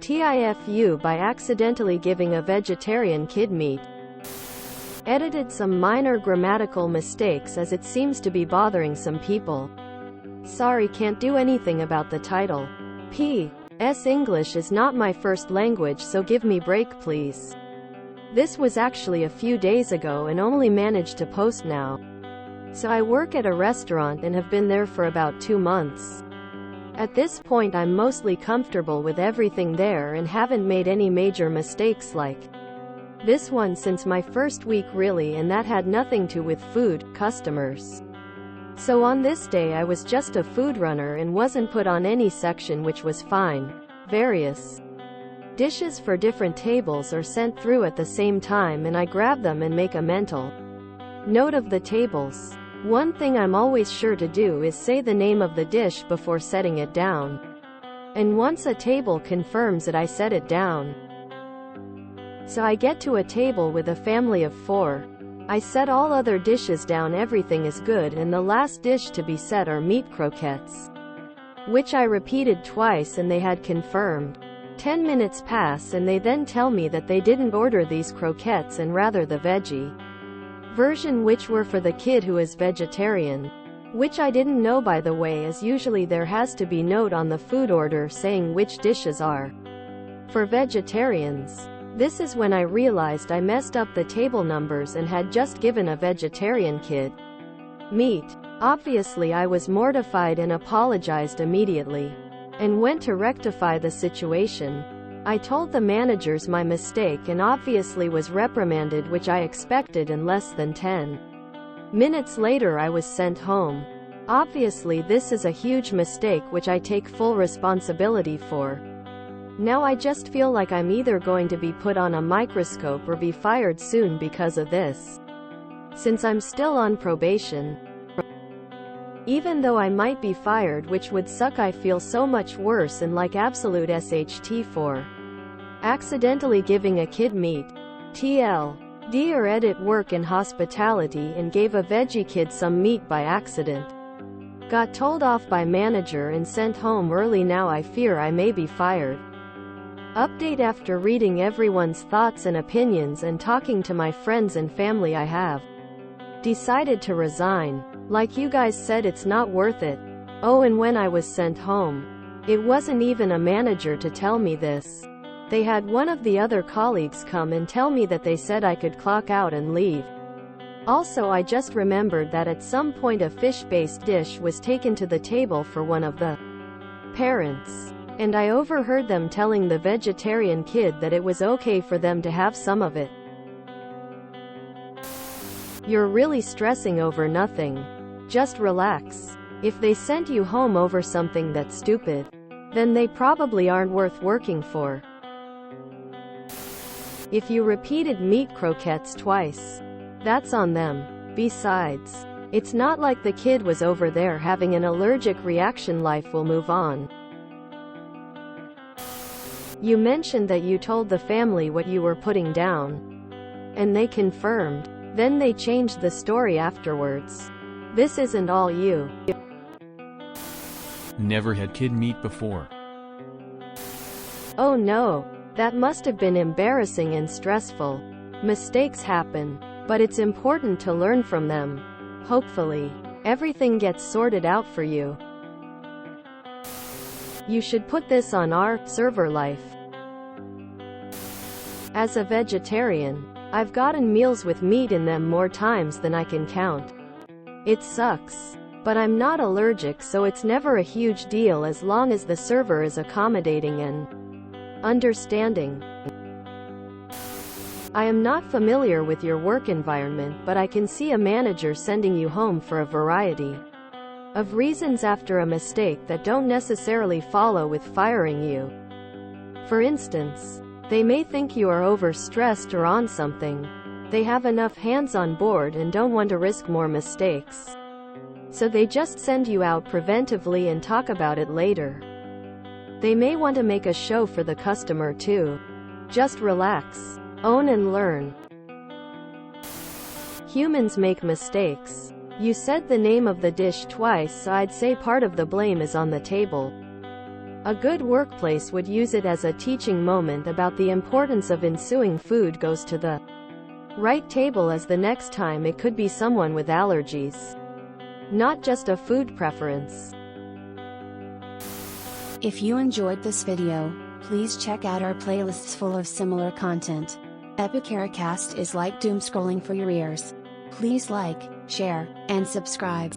TIFU by accidentally giving a vegetarian kid meat. Edited some minor grammatical mistakes as it seems to be bothering some people. Sorry, can't do anything about the title. P.S. English is not my first language, so give me break please. This was actually a few days ago and only managed to post now. So I work at a restaurant and have been there for about 2 months. At this point I'm mostly comfortable with everything there and haven't made any major mistakes like this one since my first week really, and that had nothing to with food, customers. So on this day I was just a food runner and wasn't put on any section, which was fine. Various dishes for different tables are sent through at the same time and I grab them and make a mental note of the tables. One thing I'm always sure to do is say the name of the dish before setting it down. And once a table confirms it, I set it down. So I get to a table with a family of 4. I set all other dishes down, everything is good, and the last dish to be set are meat croquettes, which I repeated twice and they had confirmed. 10 minutes pass and they then tell me that they didn't order these croquettes and rather the veggie version, which were for the kid who is vegetarian. Which I didn't know, by the way, as usually there has to be note on the food order saying which dishes are for vegetarians. This is when I realized I messed up the table numbers and had just given a vegetarian kid meat. Obviously I was mortified and apologized immediately, and went to rectify the situation. I told the managers my mistake and obviously was reprimanded, which I expected, and less than 10 minutes later I was sent home. Obviously this is a huge mistake which I take full responsibility for. Now I just feel like I'm either going to be put on a microscope or be fired soon because of this, since I'm still on probation. Even though I might be fired, which would suck, I feel so much worse and like absolute SHT for accidentally giving a kid meat. TLD or edit work in hospitality and gave a veggie kid some meat by accident. Got told off by manager and sent home early. Now I fear I may be fired. Update: after reading everyone's thoughts and opinions and talking to my friends and family, I have decided to resign. Like you guys said, it's not worth it. Oh, and when I was sent home, it wasn't even a manager to tell me this. They had one of the other colleagues come and tell me that they said I could clock out and leave. Also, I just remembered that at some point a fish-based dish was taken to the table for one of the parents, and I overheard them telling the vegetarian kid that it was okay for them to have some of it. You're really stressing over nothing. Just relax. If they sent you home over something that's stupid, then they probably aren't worth working for. If you repeated meat croquettes twice, that's on them. Besides, it's not like the kid was over there having an allergic reaction. Life will move on. You mentioned that you told the family what you were putting down, and they confirmed. Then they changed the story afterwards. This isn't all you. Never had kid meat before. Oh no, that must have been embarrassing and stressful. Mistakes happen, but it's important to learn from them. Hopefully, everything gets sorted out for you. You should put this on our server life. As a vegetarian, I've gotten meals with meat in them more times than I can count. It sucks, but I'm not allergic, so it's never a huge deal as long as the server is accommodating and understanding. I am not familiar with your work environment, but I can see a manager sending you home for a variety of reasons after a mistake that don't necessarily follow with firing you. For instance, they may think you are overstressed or on something. They have enough hands on board and don't want to risk more mistakes, so they just send you out preventively and talk about it later. They may want to make a show for the customer too. Just relax, own and learn. Humans make mistakes. You said the name of the dish twice, so I'd say part of the blame is on the table. A good workplace would use it as a teaching moment about the importance of ensuing food goes to the right table, as the next time it could be someone with allergies, not just a food preference. If you enjoyed this video, please check out our playlists full of similar content. Epicaricast is like doom scrolling for your ears. Please like, share, and subscribe.